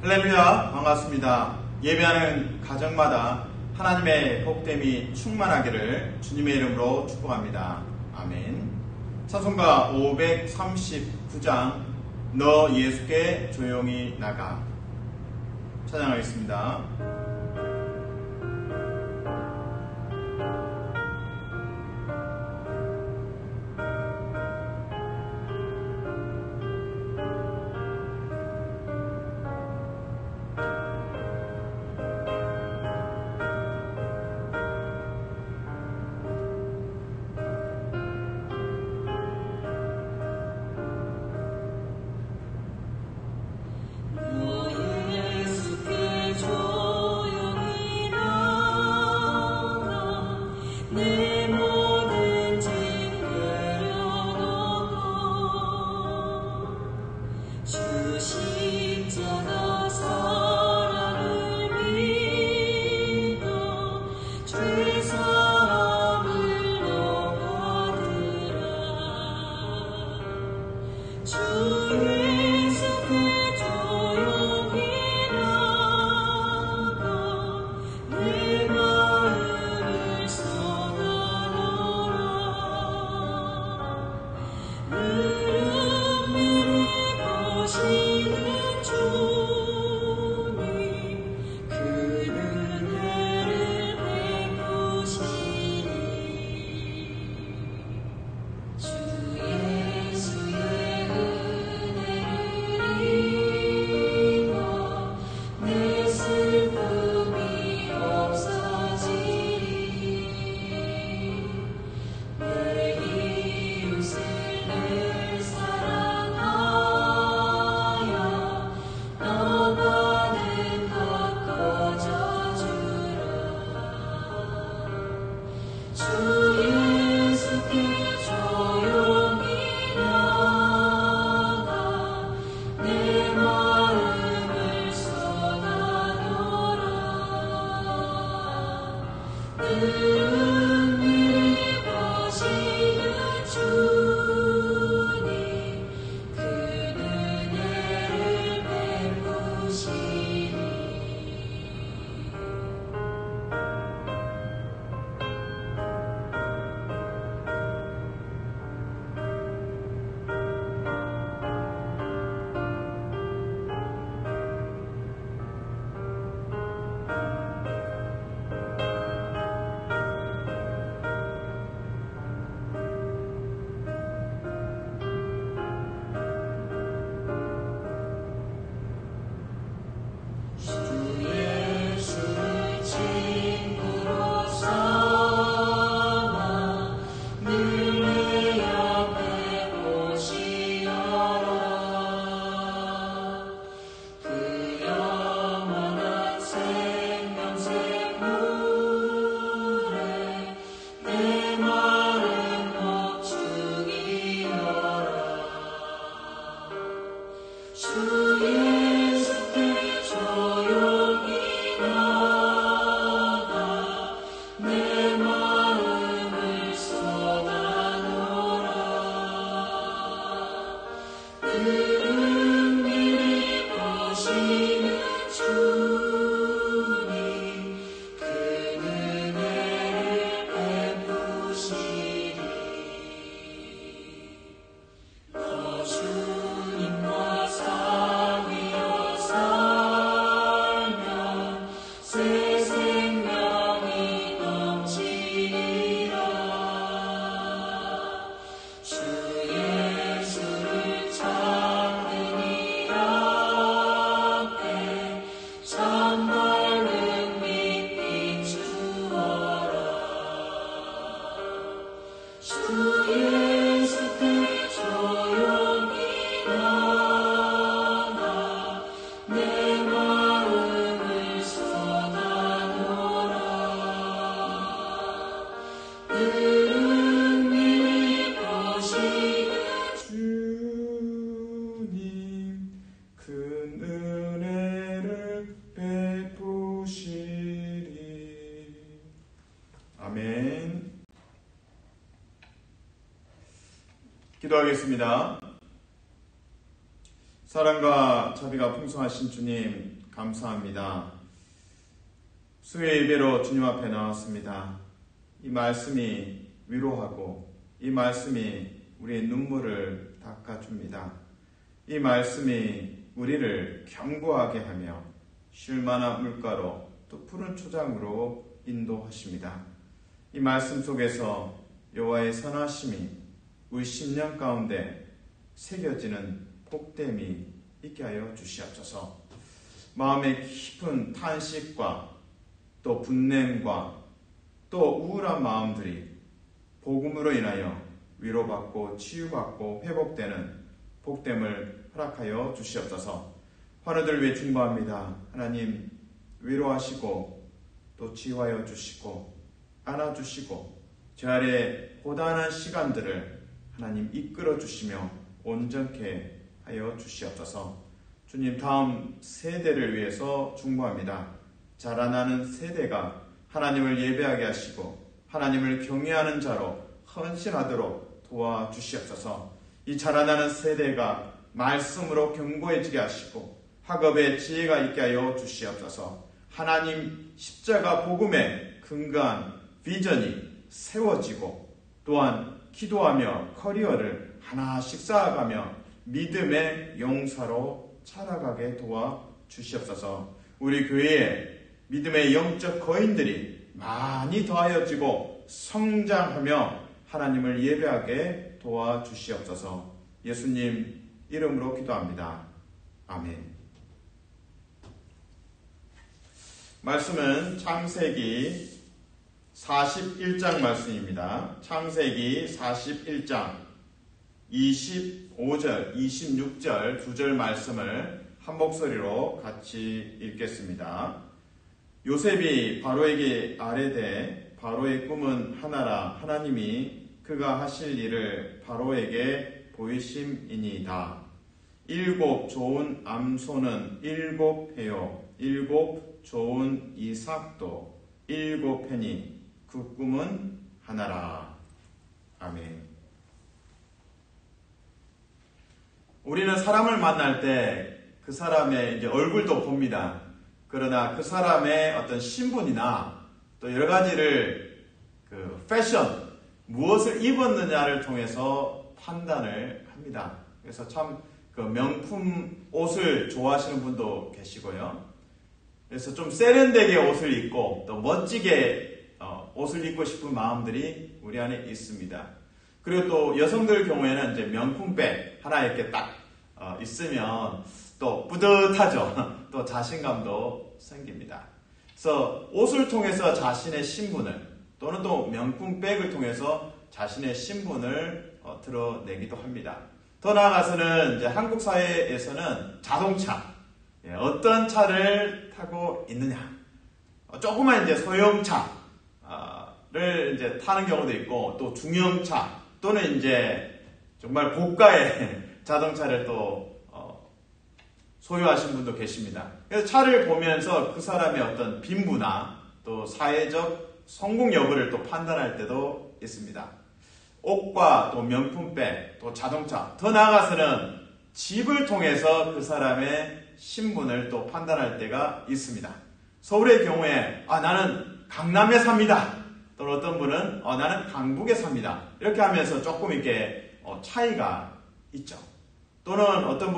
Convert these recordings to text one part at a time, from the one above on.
할렐루야, 반갑습니다. 예배하는 가정마다 하나님의 복됨이 충만하기를 주님의 이름으로 축복합니다. 아멘. 찬송가 539장 너 예수께 조용히 나가 찬양하겠습니다. 기도하겠습니다. 사랑과 자비가 풍성하신 주님 감사합니다. 수요일 예배로 주님 앞에 나왔습니다. 이 말씀이 위로하고 이 말씀이 우리의 눈물을 닦아줍니다. 이 말씀이 우리를 견고하게 하며 쉴만한 물가로 또 푸른 초장으로 인도하십니다. 이 말씀 속에서 여호와의 선하심이 우리 심령 가운데 새겨지는 복됨이 있게 하여 주시옵소서. 마음의 깊은 탄식과 또 분냄과 또 우울한 마음들이 복음으로 인하여 위로받고 치유받고 회복되는 복됨을 허락하여 주시옵소서. 환우들 위해 중보합니다. 하나님 위로하시고 또 치유하여 주시고 안아주시고 제 아래 고단한 시간들을 하나님 이끌어 주시며 온전케 하여 주시옵소서. 주님, 다음 세대를 위해서 중보합니다. 자라나는 세대가 하나님을 예배하게 하시고 하나님을 경외하는 자로 헌신하도록 도와주시옵소서. 이 자라나는 세대가 말씀으로 견고해지게 하시고 학업에 지혜가 있게 하여 주시옵소서. 하나님 십자가 복음에 근거한 비전이 세워지고 또한 기도하며 커리어를 하나씩 쌓아가며 믿음의 용사로 살아가게 도와주시옵소서. 우리 교회에 믿음의 영적 거인들이 많이 더하여지고 성장하며 하나님을 예배하게 도와주시옵소서. 예수님 이름으로 기도합니다. 아멘. 말씀은 창세기 41장 말씀입니다. 창세기 41장 25절, 26절 두 절 말씀을 한 목소리로 같이 읽겠습니다. 요셉이 바로에게 아뢰되 바로의 꿈은 하나라. 하나님이 그가 하실 일을 바로에게 보이심이니이다. 7 좋은 암소는 7 회요 7 좋은 이삭도 7 회니 그 꿈은 하나라. 아멘. 우리는 사람을 만날 때 그 사람의 이제 얼굴도 봅니다. 그러나 그 사람의 어떤 신분이나 또 여러 가지를 그 패션, 무엇을 입었느냐를 통해서 판단을 합니다. 그래서 참 그 명품 옷을 좋아하시는 분도 계시고요. 그래서 좀 세련되게 옷을 입고 또 멋지게 옷을 입고 싶은 마음들이 우리 안에 있습니다. 그리고 또 여성들 경우에는 이제 명품백 하나 이렇게 딱 있으면 또 뿌듯하죠. 또 자신감도 생깁니다. 그래서 옷을 통해서 자신의 신분을 또는 또 명품백을 통해서 자신의 신분을 드러내기도 합니다. 더 나아가서는 이제 한국 사회에서는 자동차, 어떤 차를 타고 있느냐, 조그만 이제 소형차를 이제 타는 경우도 있고 또 중형차 또는 이제 정말 고가의 자동차를 또 소유하신 분도 계십니다. 그래서 차를 보면서 그 사람의 어떤 빈부나 또 사회적 성공 여부를 또 판단할 때도 있습니다. 옷과 또 명품백, 또 자동차, 더 나아가서는 집을 통해서 그 사람의 신분을 또 판단할 때가 있습니다. 서울의 경우에 나는 강남에 삽니다. 또는 어떤 분은 나는 강북에 삽니다. 이렇게 하면서 조금 이렇게 차이가 있죠. 또는 어떤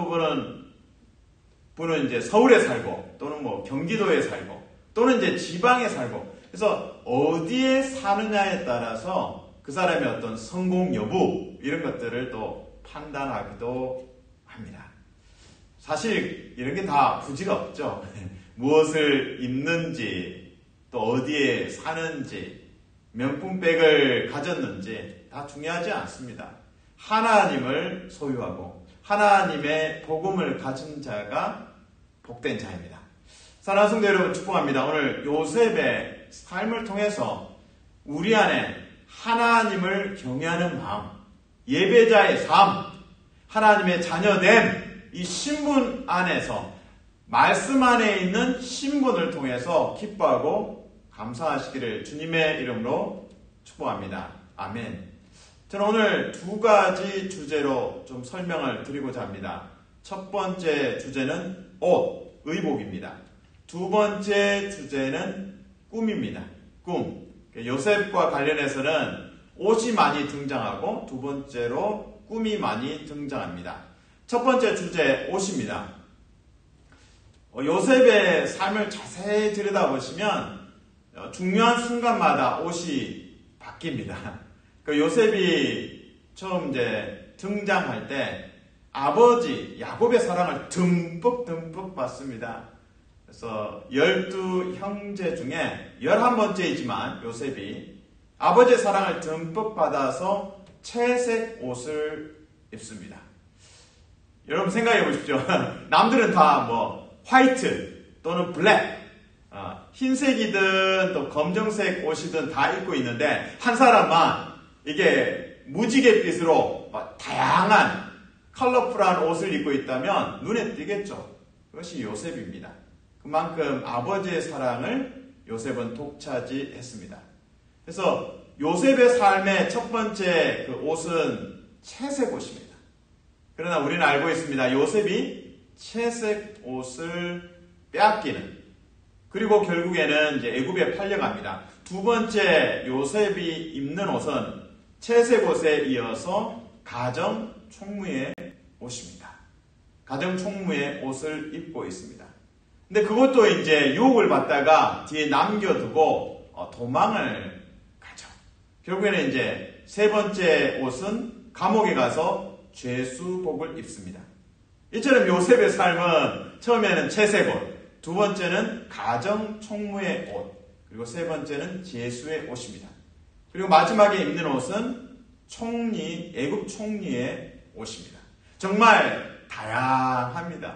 분은 이제 서울에 살고 또는 뭐 경기도에 살고 또는 이제 지방에 살고 그래서 어디에 사느냐에 따라서 그 사람의 어떤 성공 여부 이런 것들을 또 판단하기도 합니다. 사실 이런 게 다 부질없죠. 무엇을 입는지 또 어디에 사는지 명품백을 가졌는지 다 중요하지 않습니다. 하나님을 소유하고 하나님의 복음을 가진 자가 복된 자입니다. 사랑하는 성도 여러분 축복합니다. 오늘 요셉의 삶을 통해서 우리 안에 하나님을 경외하는 마음, 예배자의 삶, 하나님의 자녀됨, 이 신분 안에서 말씀 안에 있는 신분을 통해서 기뻐하고 감사하시기를 주님의 이름으로 축복합니다. 아멘. 저는 오늘 두 가지 주제로 좀 설명을 드리고자 합니다. 첫 번째 주제는 옷, 의복입니다. 두 번째 주제는 꿈입니다. 꿈. 요셉과 관련해서는 옷이 많이 등장하고 두 번째로 꿈이 많이 등장합니다. 첫 번째 주제 옷입니다. 요셉의 삶을 자세히 들여다보시면 중요한 순간마다 옷이 바뀝니다. 요셉이 처음 이제 등장할 때 아버지 야곱의 사랑을 듬뿍 받습니다. 그래서 12형제 중에 11번째이지만 요셉이 아버지의 사랑을 듬뿍 받아서 채색 옷을 입습니다. 여러분 생각해 보십시오. 남들은 다 화이트 또는 블랙, 흰색이든 또 검정색 옷이든 다 입고 있는데 한 사람만 이게 무지갯빛으로 다양한 컬러풀한 옷을 입고 있다면 눈에 띄겠죠. 그것이 요셉입니다. 그만큼 아버지의 사랑을 요셉은 독차지했습니다. 그래서 요셉의 삶의 첫 번째 그 옷은 채색 옷입니다. 그러나 우리는 알고 있습니다. 요셉이 채색 옷을 빼앗기는, 그리고 결국에는 이제 애굽에 팔려갑니다. 두 번째 요셉이 입는 옷은 채색 옷에 이어서 가정 총무의 옷입니다. 가정 총무의 옷을 입고 있습니다. 근데 그것도 이제 유혹을 받다가 뒤에 남겨두고 도망을 가죠. 결국에는 이제 세 번째 옷은 감옥에 가서 죄수복을 입습니다. 이처럼 요셉의 삶은 처음에는 채색 옷, 두 번째는 가정 총무의 옷, 그리고 세 번째는 죄수의 옷입니다. 그리고 마지막에 입는 옷은 애굽 총리의 옷입니다. 정말 다양합니다.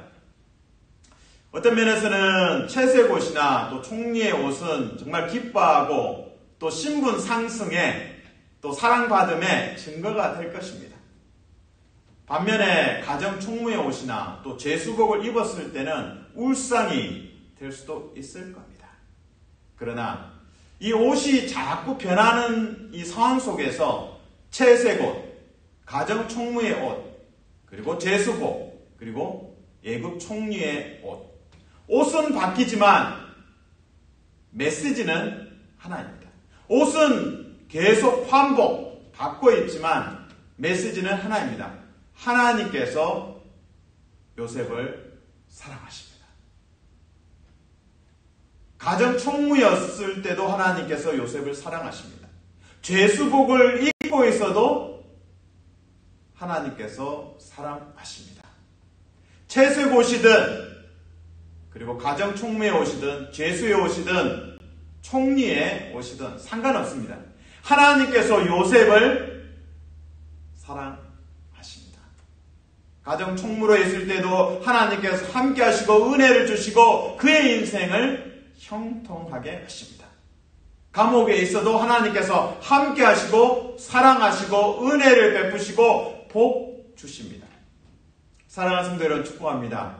어떤 면에서는 채색 옷이나 또 총리의 옷은 정말 기뻐하고 또 신분 상승에 또 사랑받음의 증거가 될 것입니다. 반면에 가정 총무의 옷이나 또 죄수복을 입었을 때는 울상이 될 수도 있을 겁니다. 그러나 이 옷이 자꾸 변하는 이 상황 속에서 채색 옷, 가정 총무의 옷, 그리고 죄수복, 그리고 애굽 총리의 옷. 옷은 바뀌지만 메시지는 하나입니다. 옷은 계속 환복, 바꿔 입지만 메시지는 하나입니다. 하나님께서 요셉을 사랑하십니다. 가정 총무였을 때도 하나님께서 요셉을 사랑하십니다. 죄수복을 입고 있어도 하나님께서 사랑하십니다. 채색 옷이든 그리고 가정 총무의 옷이든 죄수의 옷이든 총리의 옷이든 상관없습니다. 하나님께서 요셉을 사랑하십니다. 가정 총무로 있을 때도 하나님께서 함께 하시고 은혜를 주시고 그의 인생을 형통하게 하십니다. 감옥에 있어도 하나님께서 함께 하시고 사랑하시고 은혜를 베푸시고 복 주십니다. 사랑하는 성도 여러분, 축복합니다.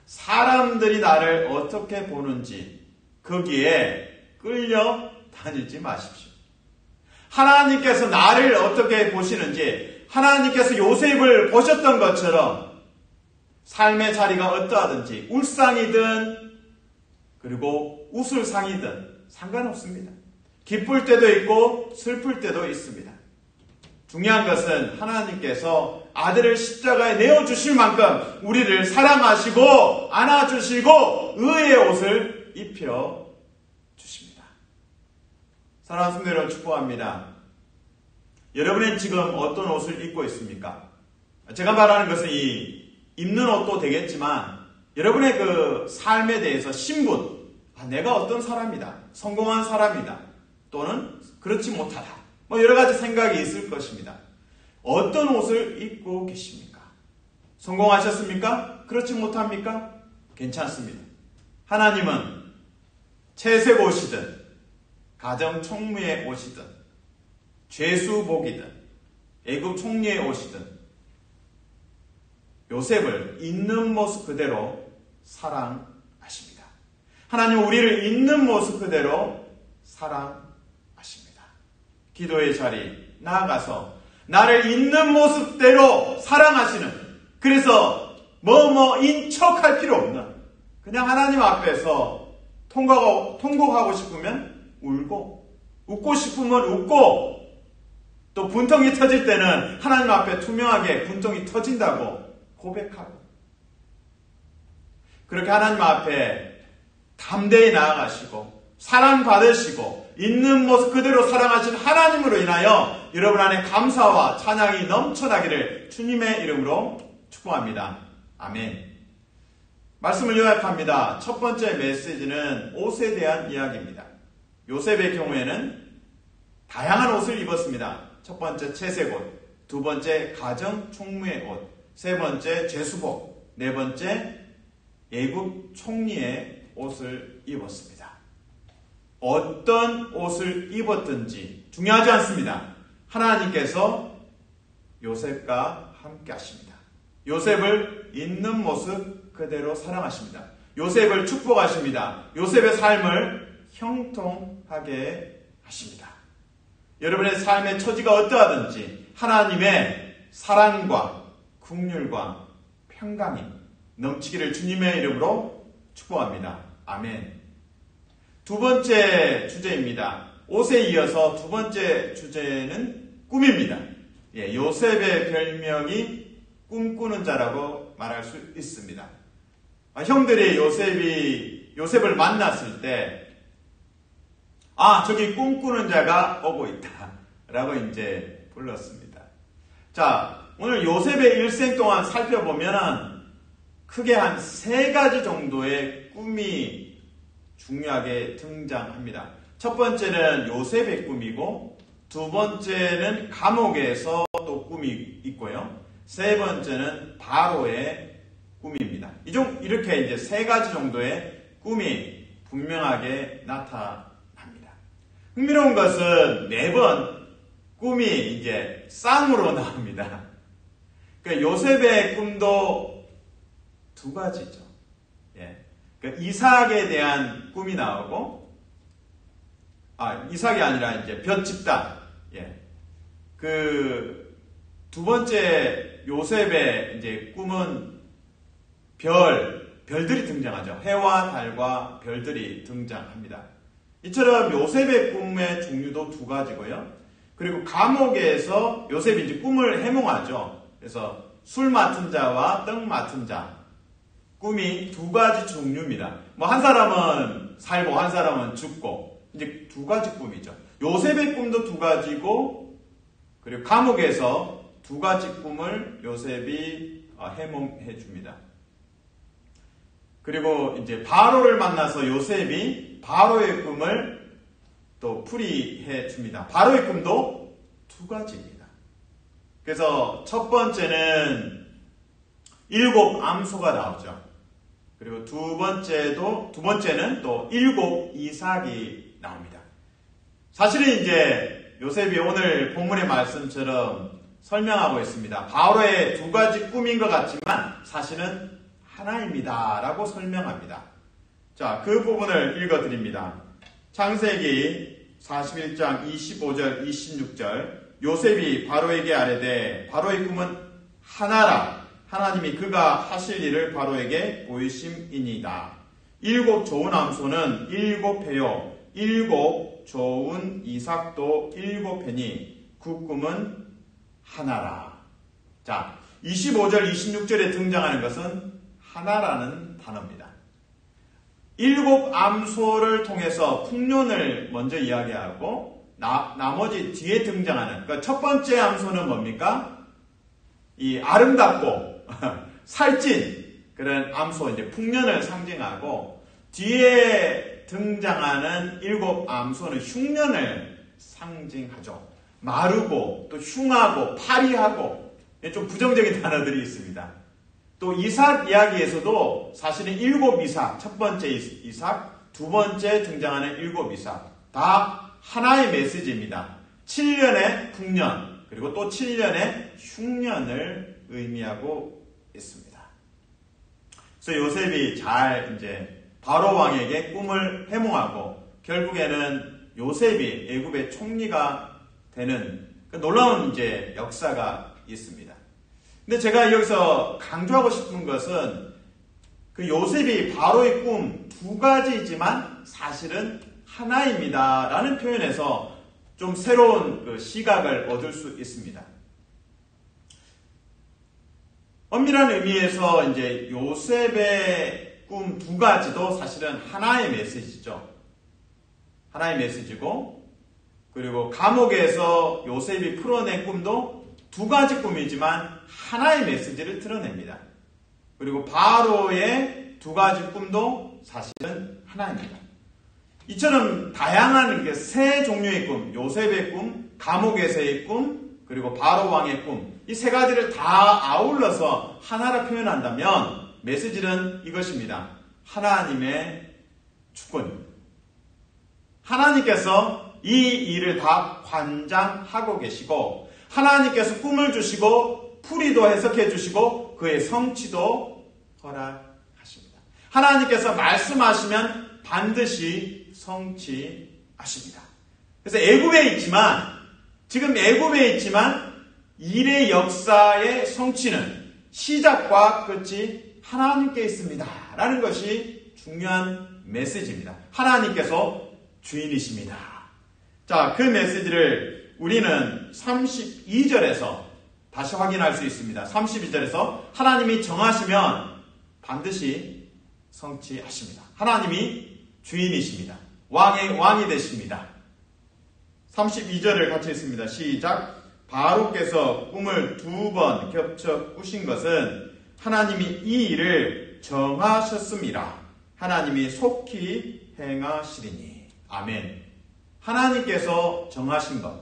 사람들이 나를 어떻게 보는지 거기에 끌려 다니지 마십시오. 하나님께서 나를 어떻게 보시는지, 하나님께서 요셉을 보셨던 것처럼 삶의 자리가 어떠하든지 울상이든 그리고 우술상이든 상관없습니다. 기쁠 때도 있고 슬플 때도 있습니다. 중요한 것은 하나님께서 아들을 십자가에 내어주실 만큼 우리를 사랑하시고 안아주시고 의의 옷을 입혀주십니다. 사랑하는 성도 여러분, 축복합니다. 여러분은 지금 어떤 옷을 입고 있습니까? 제가 말하는 것은 이 입는 옷도 되겠지만 여러분의 그 삶에 대해서 신분, 내가 어떤 사람이다, 성공한 사람이다, 또는 그렇지 못하다, 여러 가지 생각이 있을 것입니다. 어떤 옷을 입고 계십니까? 성공하셨습니까? 그렇지 못합니까? 괜찮습니다. 하나님은 채색 옷이든 가정 총무의 옷이든 죄수복이든 애굽 총리의 옷이든 요셉을 있는 모습 그대로 사랑하십니다. 하나님은 우리를 있는 모습 그대로 사랑하십니다. 기도의 자리 나아가서 나를 있는 모습대로 사랑하시는, 그래서 뭐뭐인 척할 필요 없는, 그냥 하나님 앞에서 통곡하고 싶으면 울고, 웃고 싶으면 웃고, 또 분통이 터질 때는 하나님 앞에 투명하게 분통이 터진다고 고백하고, 그렇게 하나님 앞에 담대히 나아가시고 사랑받으시고 있는 모습 그대로 사랑하신 하나님으로 인하여 여러분 안에 감사와 찬양이 넘쳐나기를 주님의 이름으로 축복합니다. 아멘. 말씀을 요약합니다. 첫 번째 메시지는 옷에 대한 이야기입니다. 요셉의 경우에는 다양한 옷을 입었습니다. 첫 번째 채색 옷, 두 번째 가정 총무의 옷, 세 번째 죄수복, 네 번째 애굽 총리의 옷을 입었습니다. 어떤 옷을 입었든지 중요하지 않습니다. 하나님께서 요셉과 함께 하십니다. 요셉을 있는 모습 그대로 사랑하십니다. 요셉을 축복하십니다. 요셉의 삶을 형통하게 하십니다. 여러분의 삶의 처지가 어떠하든지 하나님의 사랑과 긍휼과 평강이 넘치기를 주님의 이름으로 축복합니다. 아멘. 두 번째 주제입니다. 옷에 이어서 두 번째 주제는 꿈입니다. 요셉의 별명이 꿈꾸는 자라고 말할 수 있습니다. 형들이 요셉을 만났을 때, 저기 꿈꾸는 자가 오고 있다 라고 이제 불렀습니다. 자, 오늘 요셉의 일생 동안 살펴보면 크게 한 세 가지 정도의 꿈이 중요하게 등장합니다. 첫 번째는 요셉의 꿈이고, 두 번째는 감옥에서 또 꿈이 있고요. 세 번째는 바로의 꿈입니다. 이렇게 이제 세 가지 정도의 꿈이 분명하게 나타납니다. 흥미로운 것은 매번 꿈이 이제 쌍으로 나옵니다. 그러니까 요셉의 꿈도 두 가지죠. 그러니까 이삭에 대한 꿈이 나오고, 이삭이 아니라 이제 볕 집단. 그 두 번째 요셉의 이제 꿈은 별들이 등장하죠. 해와 달과 별들이 등장합니다. 이처럼 요셉의 꿈의 종류도 두 가지고요. 그리고 감옥에서 요셉이 이제 꿈을 해몽하죠. 그래서 술 맡은 자와 떡 맡은 자. 꿈이 두 가지 종류입니다. 한 사람은 살고 한 사람은 죽고, 이제 두 가지 꿈이죠. 요셉의 꿈도 두 가지고, 그리고 감옥에서 두 가지 꿈을 요셉이 해몽해 줍니다. 그리고 이제 바로를 만나서 요셉이 바로의 꿈을 또 풀이해 줍니다. 바로의 꿈도 두 가지입니다. 그래서 첫 번째는 7 암소가 나오죠. 그리고 두 번째는 또 7 이삭이 나옵니다. 사실은 이제 요셉이 오늘 본문의 말씀처럼 설명하고 있습니다. 바로의 두 가지 꿈인 것 같지만 사실은 하나입니다 라고 설명합니다. 자, 그 부분을 읽어드립니다. 창세기 41장 25절 26절 요셉이 바로에게 아뢰되 바로의 꿈은 하나라. 하나님이 그가 하실 일을 바로에게 보이심이니이다. 7 좋은 암소는 7 배요. 7 좋은 이삭도 7 배니 그 꿈은 하나라. 자, 25절 26절에 등장하는 것은 하나라는 단어입니다. 7 암소를 통해서 풍년을 먼저 이야기하고 나머지 뒤에 등장하는, 그러니까 첫 번째 암소는 뭡니까? 이 아름답고 살찐 그런 암소, 이제 풍년을 상징하고, 뒤에 등장하는 7 암소는 흉년을 상징하죠. 마르고 또 흉하고 파리하고 좀 부정적인 단어들이 있습니다. 또 이삭 이야기에서도 사실은 7 이삭, 첫 번째 이삭, 두 번째 등장하는 7 이삭 다 하나의 메시지입니다. 7년의 풍년 그리고 또 7년의 흉년을 의미하고 있습니다. 그래서 요셉이 잘 이제 바로 왕에게 꿈을 해몽하고 결국에는 요셉이 애굽의 총리가 되는 놀라운 이제 역사가 있습니다. 근데 제가 여기서 강조하고 싶은 것은 그 요셉이 바로의 꿈 두 가지이지만 사실은 하나입니다 라는 표현에서 좀 새로운 그 시각을 얻을 수 있습니다. 엄밀한 의미에서 이제 요셉의 꿈 두 가지도 사실은 하나의 메시지죠. 하나의 메시지고, 그리고 감옥에서 요셉이 풀어낸 꿈도 두 가지 꿈이지만 하나의 메시지를 드러냅니다. 그리고 바로의 두 가지 꿈도 사실은 하나입니다. 이처럼 다양한 세 종류의 꿈, 요셉의 꿈, 감옥에서의 꿈, 그리고 바로 왕의 꿈, 이 세 가지를 다 아울러서 하나로 표현한다면 메시지는 이것입니다. 하나님의 주권입니다. 하나님께서 이 일을 다 관장하고 계시고, 하나님께서 꿈을 주시고 풀이도 해석해 주시고 그의 성취도 허락하십니다. 하나님께서 말씀하시면 반드시 성취하십니다. 그래서 지금 애굽에 있지만 일의 역사의 성취는 시작과 끝이 하나님께 있습니다 라는 것이 중요한 메시지입니다. 하나님께서 주인이십니다. 자, 그 메시지를 우리는 32절에서 다시 확인할 수 있습니다. 32절에서 하나님이 정하시면 반드시 성취하십니다. 하나님이 주인이십니다. 왕이 되십니다. 32절을 같이 읽습니다. 시작. 바로께서 꿈을 2번 겹쳐 꾸신 것은 하나님이 이 일을 정하셨습니다. 하나님이 속히 행하시리니. 아멘. 하나님께서 정하신 것,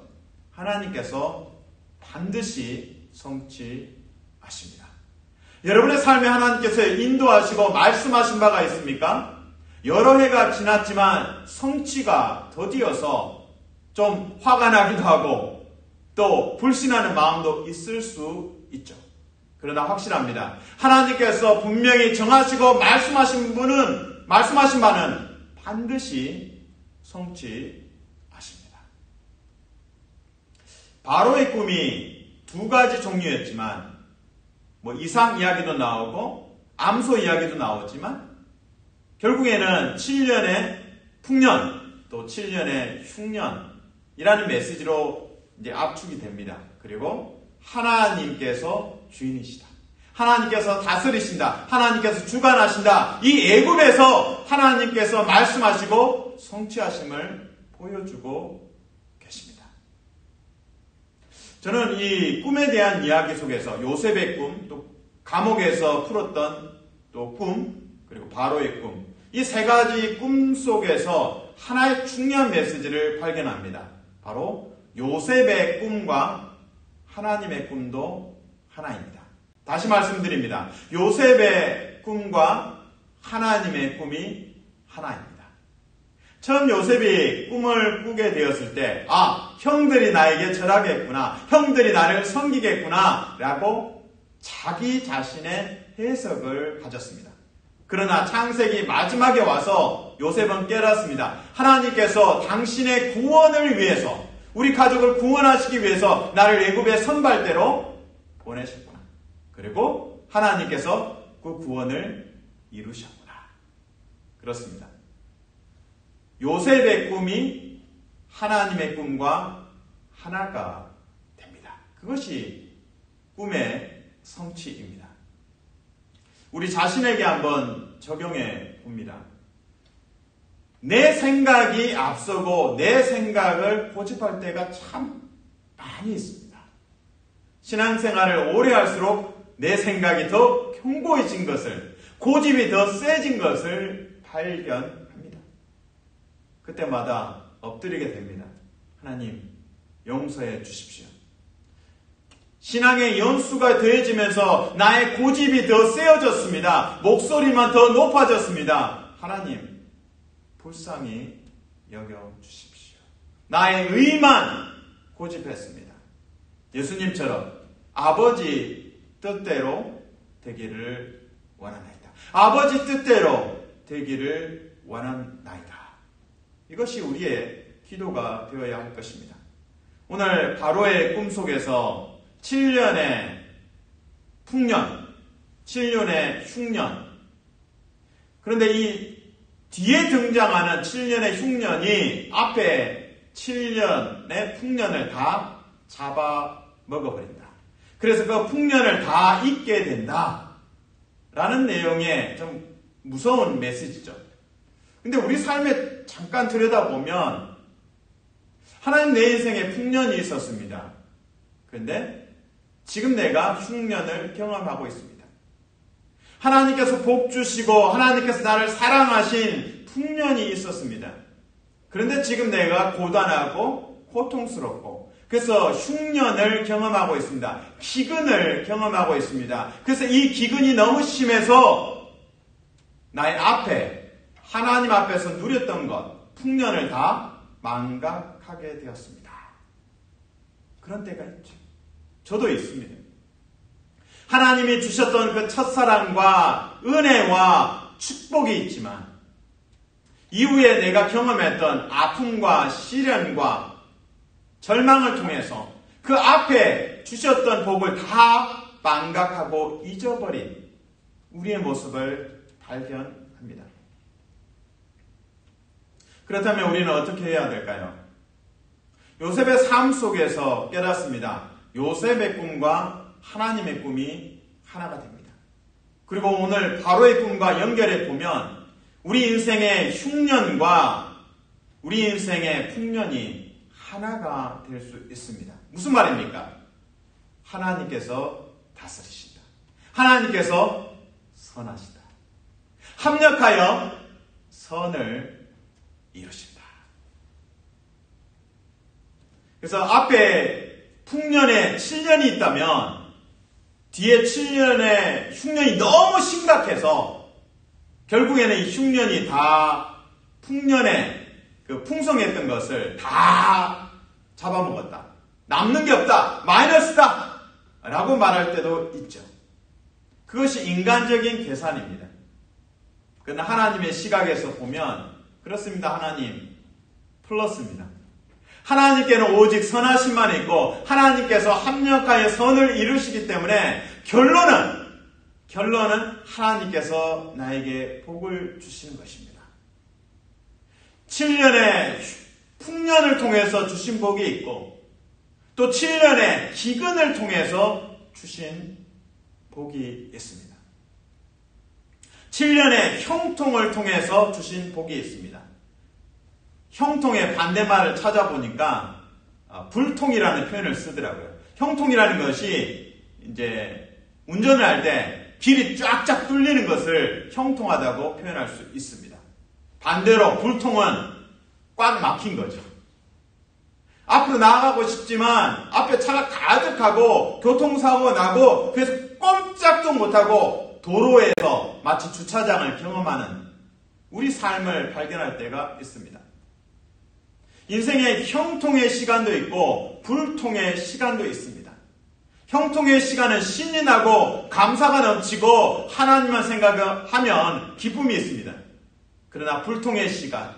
하나님께서 반드시 성취하십니다. 여러분의 삶에 하나님께서 인도하시고 말씀하신 바가 있습니까? 여러 해가 지났지만 성취가 더디어서 좀 화가 나기도 하고 또 불신하는 마음도 있을 수 있죠. 그러나 확실합니다. 하나님께서 분명히 정하시고 말씀하신 바는 반드시 성취하십니다. 바로의 꿈이 두 가지 종류였지만 이상 이야기도 나오고 암소 이야기도 나오지만 결국에는 7년의 풍년 또 7년의 흉년이라는 메시지로 이제 압축이 됩니다. 그리고 하나님께서 주인이시다. 하나님께서 다스리신다. 하나님께서 주관하신다. 이 애굽에서 하나님께서 말씀하시고 성취하심을 보여주고 계십니다. 저는 이 꿈에 대한 이야기 속에서 요셉의 꿈, 또 감옥에서 풀었던 또 꿈, 그리고 바로의 꿈, 이 세 가지 꿈 속에서 하나의 중요한 메시지를 발견합니다. 바로 요셉의 꿈과 하나님의 꿈도 하나입니다. 다시 말씀드립니다. 요셉의 꿈과 하나님의 꿈이 하나입니다. 처음 요셉이 꿈을 꾸게 되었을 때, 형들이 나에게 절하겠구나, 형들이 나를 섬기겠구나 라고 자기 자신의 해석을 가졌습니다. 그러나 창세기 마지막에 와서 요셉은 깨닫습니다. 하나님께서 당신의 구원을 위해서, 우리 가족을 구원하시기 위해서 나를 애굽의 선발대로 보내셨구나. 그리고 하나님께서 그 구원을 이루셨구나. 그렇습니다. 요셉의 꿈이 하나님의 꿈과 하나가 됩니다. 그것이 꿈의 성취입니다. 우리 자신에게 한번 적용해 봅니다. 내 생각이 앞서고 내 생각을 고집할 때가 참 많이 있습니다. 신앙생활을 오래 할수록 내 생각이 더 견고해진 것을, 고집이 더 세진 것을 발견합니다. 그때마다 엎드리게 됩니다. 하나님, 용서해 주십시오. 신앙의 연수가 더해지면서 나의 고집이 더 세어졌습니다. 목소리만 더 높아졌습니다. 하나님, 불쌍히 여겨주십시오. 나의 의만 고집했습니다. 예수님처럼 아버지 뜻대로 되기를 원하나이다. 아버지 뜻대로 되기를 원하나이다. 이것이 우리의 기도가 되어야 할 것입니다. 오늘 바로의 꿈속에서 7년의 풍년, 7년의 흉년. 그런데 이 뒤에 등장하는 7년의 흉년이 앞에 7년의 풍년을 다 잡아 먹어버린다. 그래서 그 풍년을 다 잊게 된다. 라는 내용의 좀 무서운 메시지죠. 근데 우리 삶에 잠깐 들여다보면 하나님 내 인생에 풍년이 있었습니다. 그런데 지금 내가 흉년을 경험하고 있습니다. 하나님께서 복 주시고 하나님께서 나를 사랑하신 풍년이 있었습니다. 그런데 지금 내가 고단하고 고통스럽고 그래서 흉년을 경험하고 있습니다. 기근을 경험하고 있습니다. 그래서 이 기근이 너무 심해서 나의 앞에 하나님 앞에서 누렸던 것, 풍년을 다 망각하게 되었습니다. 그런 때가 있죠. 저도 있습니다. 하나님이 주셨던 그 첫사랑과 은혜와 축복이 있지만 이후에 내가 경험했던 아픔과 시련과 절망을 통해서 그 앞에 주셨던 복을 다 망각하고 잊어버린 우리의 모습을 발견합니다. 그렇다면 우리는 어떻게 해야 될까요? 요셉의 삶 속에서 깨닫습니다. 요셉의 꿈과 하나님의 꿈이 하나가 됩니다. 그리고 오늘 바로의 꿈과 연결해 보면 우리 인생의 흉년과 우리 인생의 풍년이 하나가 될 수 있습니다. 무슨 말입니까? 하나님께서 다스리신다. 하나님께서 선하시다. 합력하여 선을 이루신다. 그래서 앞에 풍년에 7년이 있다면 뒤에 7년의 흉년이 너무 심각해서 결국에는 이 흉년이 다 풍년에 그 풍성했던 것을 다 잡아먹었다. 남는 게 없다. 마이너스다. 라고 말할 때도 있죠. 그것이 인간적인 계산입니다. 그러나 하나님의 시각에서 보면 그렇습니다. 하나님 플러스입니다. 하나님께는 오직 선하심만 있고 하나님께서 합력하여 선을 이루시기 때문에 결론은 하나님께서 나에게 복을 주시는 것입니다. 7년의 풍년을 통해서 주신 복이 있고 또 7년의 기근을 통해서 주신 복이 있습니다. 7년의 형통을 통해서 주신 복이 있습니다. 형통의 반대말을 찾아보니까 불통이라는 표현을 쓰더라고요. 형통이라는 것이 이제 운전을 할 때 길이 쫙쫙 뚫리는 것을 형통하다고 표현할 수 있습니다. 반대로 불통은 꽉 막힌 거죠. 앞으로 나아가고 싶지만 앞에 차가 가득하고 교통사고가 나고 그래서 꼼짝도 못하고 도로에서 마치 주차장을 경험하는 우리 삶을 발견할 때가 있습니다. 인생에 형통의 시간도 있고 불통의 시간도 있습니다. 형통의 시간은 신이 나고 감사가 넘치고 하나님만 생각하면 기쁨이 있습니다. 그러나 불통의 시간,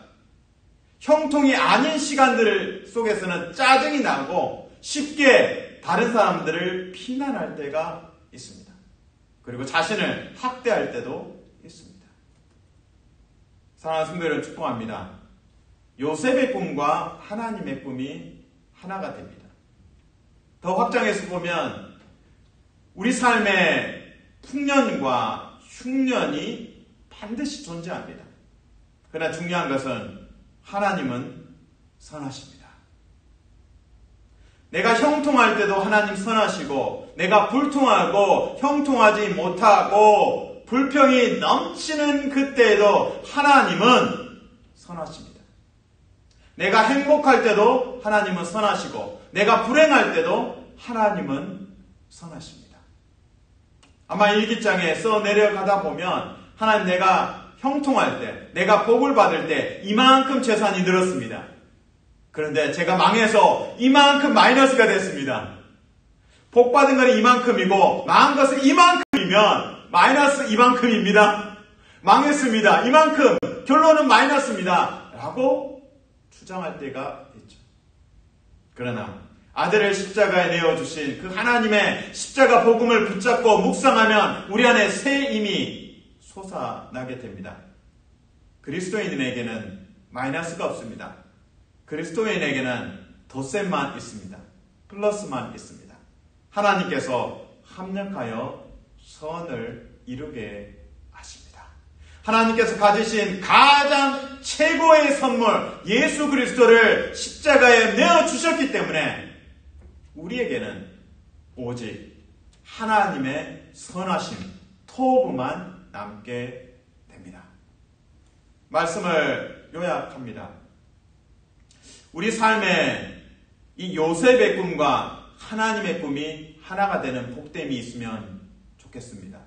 형통이 아닌 시간들 속에서는 짜증이 나고 쉽게 다른 사람들을 비난할 때가 있습니다. 그리고 자신을 학대할 때도 있습니다. 사랑하는 성도 여러분 축복합니다. 요셉의 꿈과 하나님의 꿈이 하나가 됩니다. 더 확장해서 보면 우리 삶의 풍년과 흉년이 반드시 존재합니다. 그러나 중요한 것은 하나님은 선하십니다. 내가 형통할 때도 하나님 선하시고 내가 불통하고 형통하지 못하고 불평이 넘치는 그때에도 하나님은 선하십니다. 내가 행복할 때도 하나님은 선하시고 내가 불행할 때도 하나님은 선하십니다. 아마 일기장에 써 내려가다 보면 하나님 내가 형통할 때, 내가 복을 받을 때 이만큼 재산이 늘었습니다. 그런데 제가 망해서 이만큼 마이너스가 됐습니다. 복 받은 것은 이만큼이고 망한 것은 이만큼이면 마이너스 이만큼입니다. 망했습니다. 이만큼 결론은 마이너스입니다. 라고 주장할 때가 있죠. 그러나 아들을 십자가에 내어주신 그 하나님의 십자가 복음을 붙잡고 묵상하면 우리 안에 새 힘이 솟아나게 됩니다. 그리스도인에게는 마이너스가 없습니다. 그리스도인에게는 덧셈만 있습니다. 플러스만 있습니다. 하나님께서 합력하여 선을 이루게 하십니다. 하나님께서 가지신 가장 최고의 선물 예수 그리스도를 십자가에 내어주셨기 때문에 우리에게는 오직 하나님의 선하심, 토부만 남게 됩니다. 말씀을 요약합니다. 우리 삶에 이 요셉의 꿈과 하나님의 꿈이 하나가 되는 복됨이 있으면 좋겠습니다.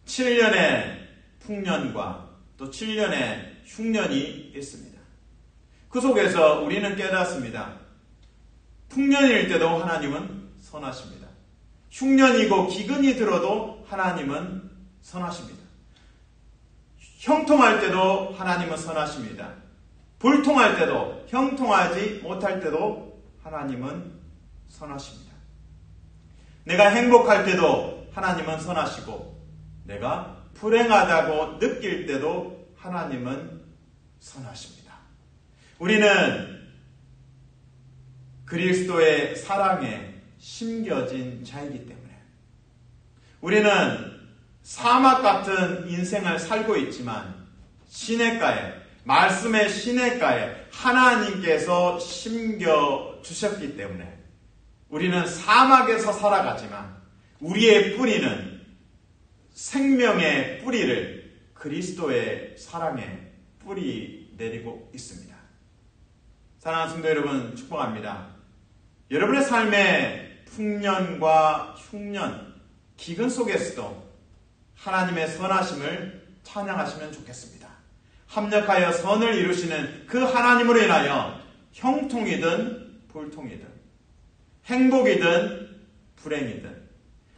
7년의 풍년과 또 7년의 흉년이 있습니다. 그 속에서 우리는 깨닫습니다. 풍년일 때도 하나님은 선하십니다. 흉년이고 기근이 들어도 하나님은 선하십니다. 형통할 때도 하나님은 선하십니다. 불통할 때도, 형통하지 못할 때도 하나님은 선하십니다. 내가 행복할 때도 하나님은 선하시고, 내가 불행하다고 느낄 때도 하나님은 선하십니다. 우리는 그리스도의 사랑에 심겨진 자이기 때문에 우리는 사막 같은 인생을 살고 있지만 시냇가에, 말씀의 시냇가에 하나님께서 심겨주셨기 때문에 우리는 사막에서 살아가지만 우리의 뿌리는 생명의 뿌리를 그리스도의 사랑에 뿌리 내리고 있습니다. 사랑하는 성도 여러분, 축복합니다. 여러분의 삶의 풍년과 흉년, 기근 속에서도 하나님의 선하심을 찬양하시면 좋겠습니다. 합력하여 선을 이루시는 그 하나님으로 인하여 형통이든 불통이든 행복이든 불행이든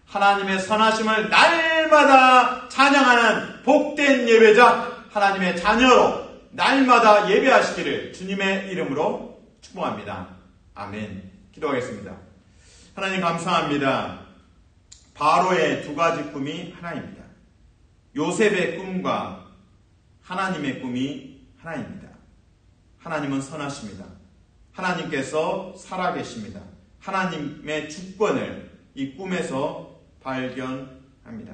하나님의 선하심을 날마다 찬양하는 복된 예배자 하나님의 자녀로 날마다 예배하시기를 주님의 이름으로 축복합니다. 아멘. 기도하겠습니다. 하나님 감사합니다. 바로의 두 가지 꿈이 하나입니다. 요셉의 꿈과 하나님의 꿈이 하나입니다. 하나님은 선하십니다. 하나님께서 살아계십니다. 하나님의 주권을 이 꿈에서 발견합니다.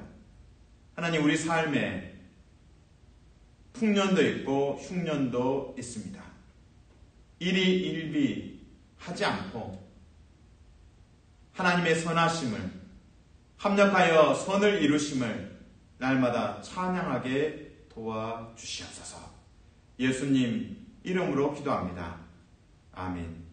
하나님, 우리 삶에 풍년도 있고 흉년도 있습니다. 일희일비하지 않고 하나님의 선하심을 합력하여 선을 이루심을 날마다 찬양하게 도와주시옵소서. 예수님 이름으로 기도합니다. 아멘.